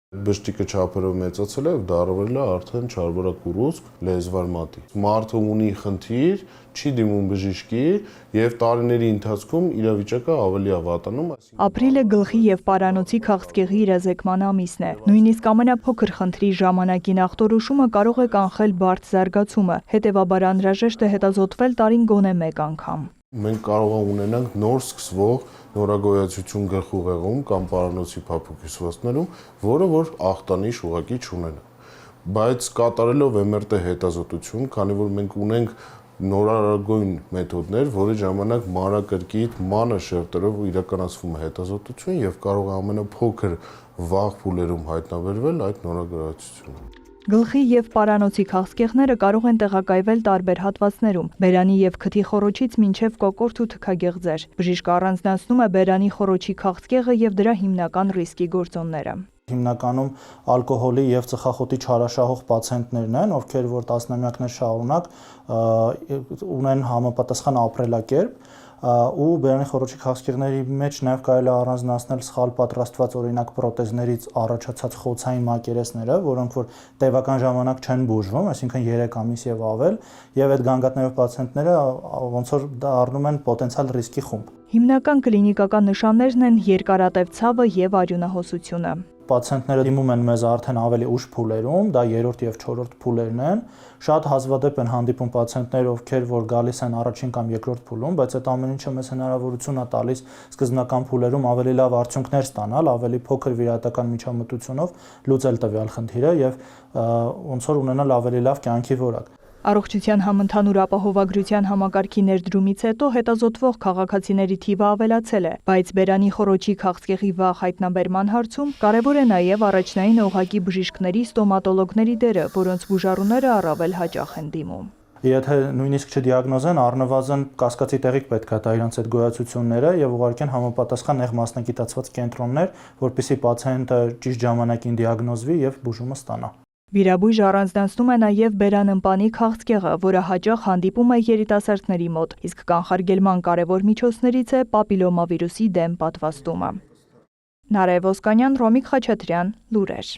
Բշտիկը չափերով մեծացել է, դառվել է արդեն չարբորակ ուռուցք, լեզվար մատի։ Մարդը ունի խնդիր, չի դիմում բժիշկի եւ տարիների ընթացքում իրավիճակը ավելի է վատանում։ Ապրիլը գլխի եւ պարանոցի քաղցկեղի իրազեկման ամիսն է։ Նույնիսկ ամենափոքր խնդրի ժամանակին ախտորոշումը կարող է կանխել բարդ զարգացումը, հետեւաբար անհրաժեշտ է հետազոտվել տարին գոնե մեկ անգամ։ Մենք կարող ունենանք նոր սկսվող նորագոյացություն գլխուղեղում կամ պարանոցի փափուկ հյուսվածքներում, որը որ ախտանիշ ուղղակի չունենա։ Բայց կատարելով MRT հետազոտություն, քանի որ մենք ունենք նորարարագույն մեթոդներ, որի ժամանակ մանրակրկիտ մանր շերտերով իրականացվում է հետազոտություն եւ կարող է ամենափոքր վաղ փուլերում հայտնաբերվել այդ նորագոյացությունը։ Գլխի եւ պարանոցի քաղցկեղները կարող են տեղակայվել տարբեր հատվածներում՝ բերանի եւ քթի խոռոչից մինչեւ կոկորդ ու թքագեղձեր։ Բժիշկը առանձնացնում է բերանի խոռոչի քաղցկեղը եւ դրա հիմնական ռիսկի գործոնները։ Հիմնականում ալկոհոլի եւ ծխախոտի չարաշահող պացիենտներն են, ովքեր որ տասնամյակներ շարունակ ունեն համապատասխան ապրելակերպ ու բերանի խոռոչի քաղցկեղների մեջ նաև կարելի է առանձնացնել սխալ պատրաստված օրինակ պրոթեզներից առաջացած խոցային մակերեսները, որոնք որ տևական ժամանակ չեն բուժվում, այսինքն 3 ամիս եւ ավել, եւ այդ գանգատներով պացիենտները ոնց որ դառնում են պոտենցիալ ռիսկի խումբ։ Հիմնական կլինիկական նշաններն են երկարատև ցավը եւ արյունահոսությունը։ Պացիենտները դիմում են մեզ արդեն ավելի ուշ փուլերում, դա 3-րդ եւ 4-րդ փուլերն են։ Շատ հազվադեպ են հանդիպում պացիենտներ, ովքեր որ գալիս են առաջին կամ երկրորդ փուլում, բայց այդ ամեն ինչը մեզ հնարավորություն է տալիս սկզբնական փուլերում ավելի լավ արդյունքներ ստանալ, ավելի փոքր վիրահատական միջամտությունով լուծել տվյալ խնդիրը եւ ոնց որ ունենալ ավելի լավ կյանքի որակ։ Առողջության համընդհանուր ապահովագրության համակարգի ներդրումից հետո հետազոտվող քաղաքացիների թիվը ավելացել է, բայց բերանի խոռոչի քաղցկեղի վաղ հայտնաբերման հարցում կարևոր է նաև առաջնային օղակի բժիշկների, ստոմատոլոգների դերը, որոնց բուժառուները առավել հաճախ են դիմում։ Եթե նույնիսկ չդիագնոզեն, առնվազն կասկածի տեղիք պետք է տա իրանց այդ գոյացությունները եւ ուղարկեն համապատասխան նեղ մասնագիտացված կենտրոններ, որպեսզի պացիենտը ճիշտ ժամանակին դիագնոզվի եւ բուժումը ստանա։ Վիրաբույժը առանձնացնում է նաև բերանըմպանի քաղցկեղը, որը հաճախ հանդիպում է երիտասարդների մոտ, իսկ կանխարգելման կարևոր միջոցներից է պապիլոմավիրուսի դեմ պատվաստումը։ Նարեկ Ոսկանյան, Ռոմիկ Խաչատրյան, լուրեր։